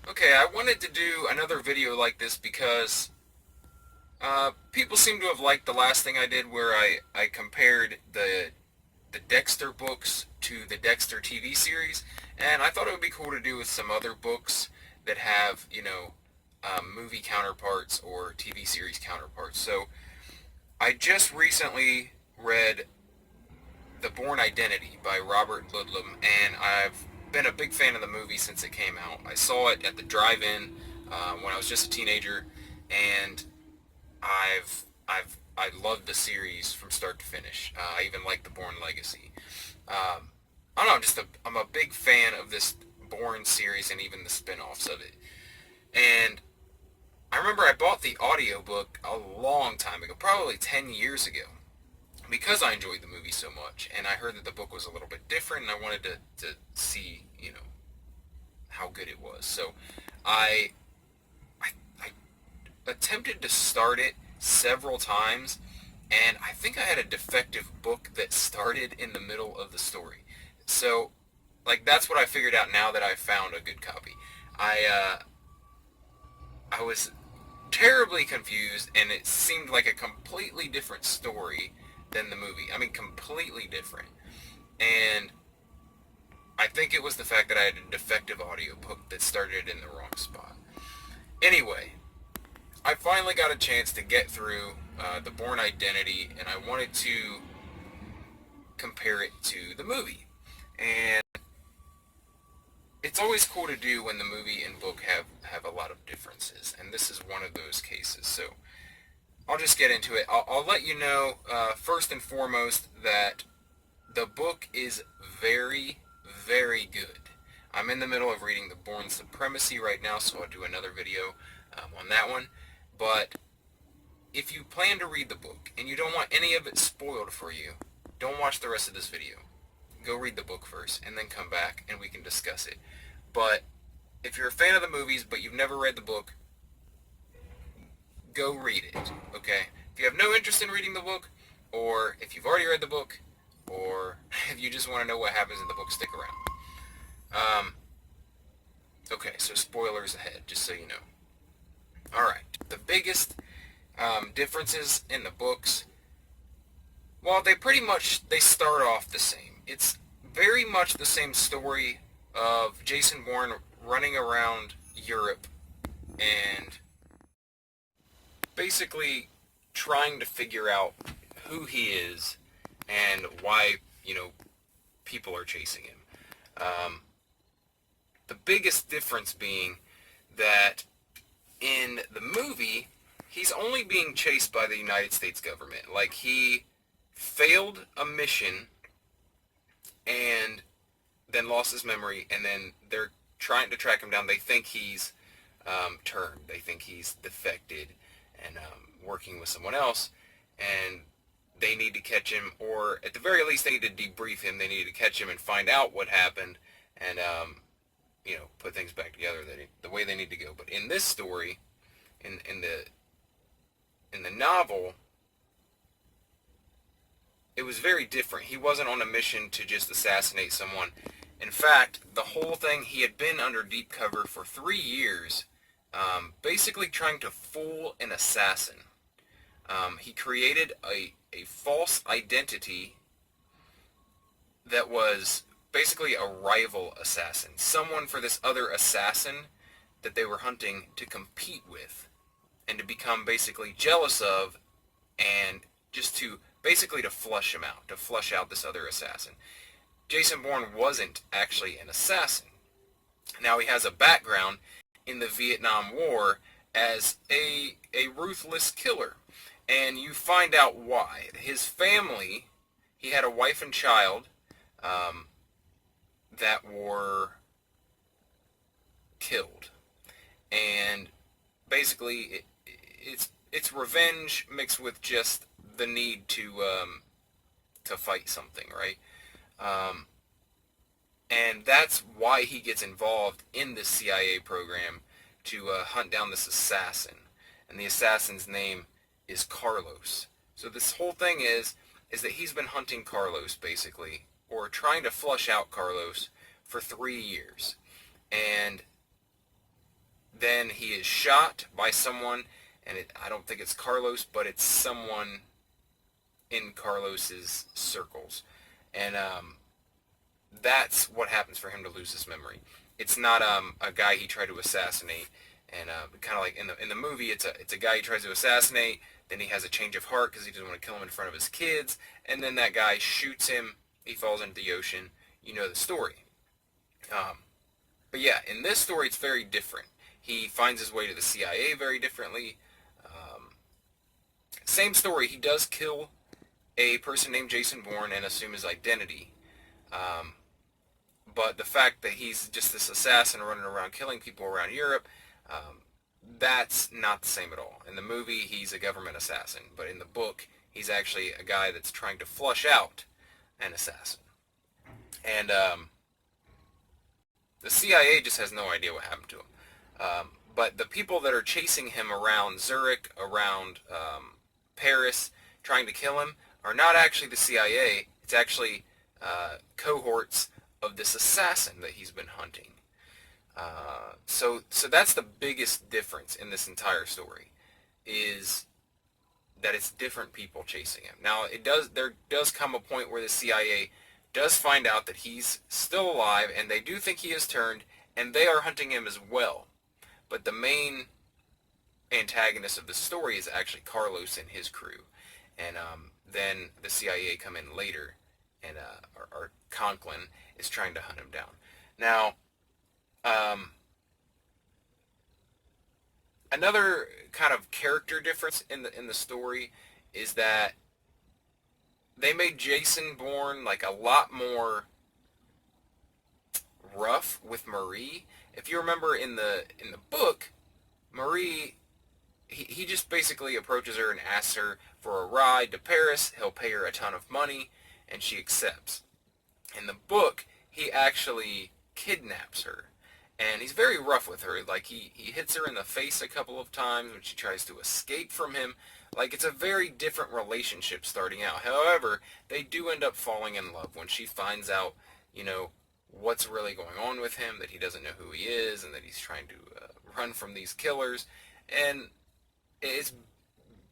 Okay, I wanted to do another video like this because people seem to have liked the last thing I did where I compared the Dexter books to the Dexter TV series, and I thought it would be cool to do with some other books that have, movie counterparts or TV series counterparts. So I just recently read The Bourne Identity by Robert Ludlum, and I've been a big fan of the movie since it came out. I saw it at the drive-in when I was just a teenager, and I loved the series from start to finish. I even like the Bourne Legacy. I don't know, I'm a big fan of this Bourne series and even the spin-offs of it. And I remember I bought the audiobook a long time ago, probably 10 years ago, because I enjoyed the movie so much, and I heard that the book was a little bit different, and I wanted to see, how good it was. So I, I attempted to start it several times, and I think I had a defective book that started in the middle of the story. So, that's what I figured out now that I found a good copy. I, I was terribly confused, and it seemed like a completely different story than the movie. I mean, completely different. And I think it was the fact that I had a defective audiobook that started in the wrong spot. Anyway, I finally got a chance to get through the Bourne Identity, and I wanted to compare it to the movie. And it's always cool to do when the movie and book have a lot of differences, and this is one of those cases. So I'll just get into it. I'll let you know, first and foremost, that the book is very, very good. I'm in the middle of reading The Bourne Supremacy right now, so I'll do another video on that one. But if you plan to read the book and you don't want any of it spoiled for you, don't watch the rest of this video. Go read the book first and then come back and we can discuss it. But if you're a fan of the movies but you've never read the book, go read it, okay? If you have no interest in reading the book, or if you've already read the book, or if you just want to know what happens in the book, stick around. Okay, so spoilers ahead, just so you know. Alright, the biggest differences in the books, well, they start off the same. It's very much the same story of Jason Bourne running around Europe and basically trying to figure out who he is and why, people are chasing him. The biggest difference being that in the movie, he's only being chased by the United States government. Like, he failed a mission and then lost his memory, and then they're trying to track him down. They think he's turned. They think he's defected and working with someone else, and they need to catch him, or at the very least they need to debrief him. They need to catch him and find out what happened, and put things back together the way they need to go. But in this story, in the novel, it was very different. He wasn't on a mission to just assassinate someone. In fact, the whole thing, he had been under deep cover for 3 years, basically trying to fool an assassin. He created a false identity that was basically a rival assassin, someone for this other assassin that they were hunting to compete with and to become basically jealous of, and just to basically to flush him out, to flush out this other assassin. Jason Bourne wasn't actually an assassin. Now, he has a background in the Vietnam War as a ruthless killer, and you find out why. His family, he had a wife and child that were killed, and basically it's revenge mixed with just the need to fight something, right? And that's why he gets involved in this CIA program to hunt down this assassin, and the assassin's name is Carlos. So this whole thing is that he's been hunting Carlos, basically, or trying to flush out Carlos for 3 years. And then he is shot by someone, and I don't think it's Carlos, but it's someone in Carlos's circles. And that's what happens for him to lose his memory. It's not a guy he tried to assassinate, and kind of like in the movie, it's a guy he tries to assassinate. Then he has a change of heart because he doesn't want to kill him in front of his kids, and then that guy shoots him. He falls into the ocean. You know the story. But yeah, in this story, it's very different. He finds his way to the CIA very differently. Same story. He does kill a person named Jason Bourne and assume his identity. But the fact that he's just this assassin running around killing people around Europe, that's not the same at all. In the movie, he's a government assassin, but in the book, he's actually a guy that's trying to flush out an assassin. And the CIA just has no idea what happened to him. But the people that are chasing him around Zurich, around Paris, trying to kill him, are not actually the CIA. It's actually cohorts of this assassin that he's been hunting. So that's the biggest difference in this entire story, is that it's different people chasing him. Now, there does come a point where the CIA does find out that he's still alive, and they do think he has turned, and they are hunting him as well. But the main antagonist of the story is actually Carlos and his crew. And then the CIA come in later, and or Conklin is trying to hunt him down. Now, another kind of character difference in the story is that they made Jason Bourne like a lot more rough with Marie. If you remember in the book, Marie, he just basically approaches her and asks her for a ride to Paris. He'll pay her a ton of money, and she accepts. In the book, he actually kidnaps her, and he's very rough with her. Like, he hits her in the face a couple of times when she tries to escape from him. Like, it's a very different relationship starting out. However, they do end up falling in love when she finds out, what's really going on with him, that he doesn't know who he is, and that he's trying to run from these killers. And it's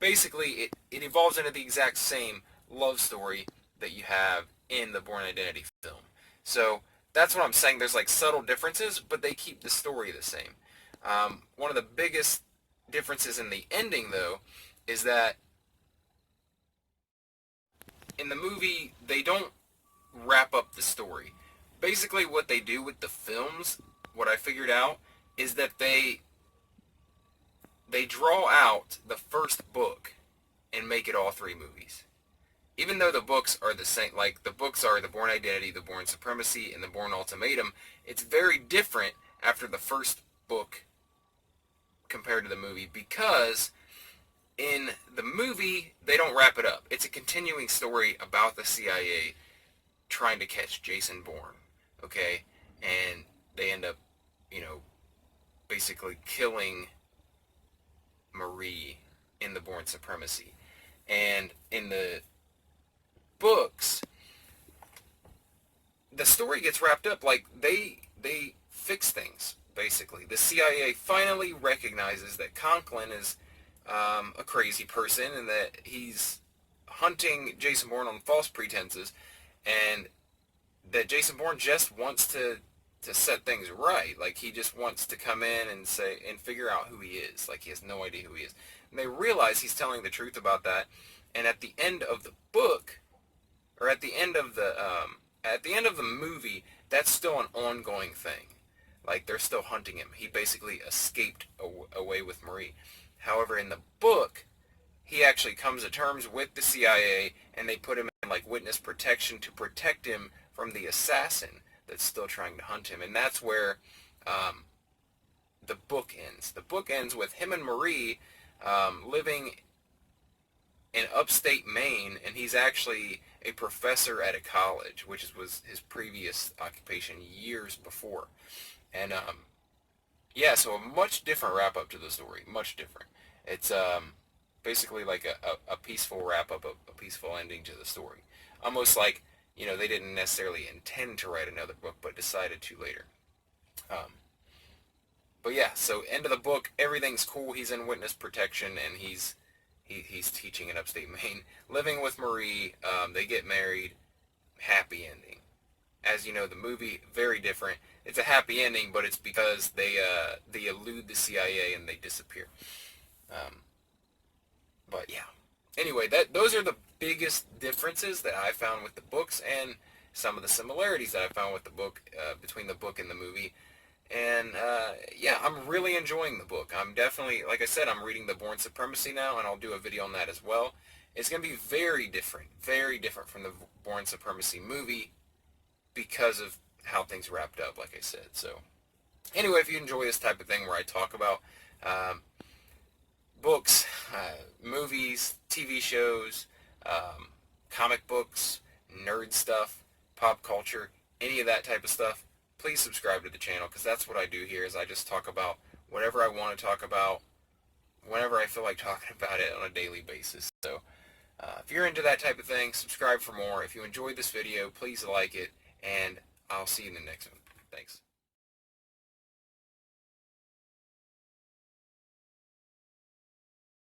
basically, it evolves into the exact same love story that you have in the Bourne Identity film. So that's what I'm saying. There's like subtle differences, but they keep the story the same. One of the biggest differences in the ending, though, is that in the movie, they don't wrap up the story. Basically, what they do with the films, what I figured out, is that they draw out the first book and make it all three movies. Even though the books are the same, like the books are the Bourne Identity, the Bourne Supremacy, and the Bourne Ultimatum, it's very different after the first book compared to the movie, because in the movie, they don't wrap it up. It's a continuing story about the CIA trying to catch Jason Bourne, okay? And they end up, basically killing Marie in the Bourne Supremacy. And in the books, the story gets wrapped up. Like, they fix things, basically. The CIA finally recognizes that Conklin is a crazy person, and that he's hunting Jason Bourne on false pretenses, and that Jason Bourne just wants to set things right. Like, he just wants to come in and figure out who he is. Like, he has no idea who he is. And they realize he's telling the truth about that. And at the end of the book, or at the end of the movie, that's still an ongoing thing. Like, they're still hunting him. He basically escaped away with Marie. However, in the book, he actually comes to terms with the CIA, and they put him in like witness protection to protect him from the assassin that's still trying to hunt him. And that's where the book ends. The book ends with him and Marie living in upstate Maine, and he's actually a professor at a college, which was his previous occupation years before. And so a much different wrap-up to the story, much different. It's basically like a peaceful wrap-up, a peaceful ending to the story. Almost like, they didn't necessarily intend to write another book, but decided to later. But yeah, so end of the book, everything's cool. He's in witness protection, and he's teaching in upstate Maine, living with Marie. They get married, happy ending. As you know, the movie, very different. It's a happy ending, but it's because they elude the CIA and they disappear. Um, but yeah. Anyway, those are the biggest differences that I found with the books, and some of the similarities that I found with the book, between the book and the movie. And yeah, I'm really enjoying the book. I'm definitely, like I said, I'm reading the Bourne Supremacy now, and I'll do a video on that as well. It's going to be very different from the Bourne Supremacy movie because of how things wrapped up, like I said. So anyway, if you enjoy this type of thing where I talk about books, movies, TV shows, comic books, nerd stuff, pop culture, any of that type of stuff, please subscribe to the channel, because that's what I do here, is I just talk about whatever I want to talk about whenever I feel like talking about it on a daily basis. So if you're into that type of thing, subscribe for more. If you enjoyed this video, please like it, and I'll see you in the next one. Thanks.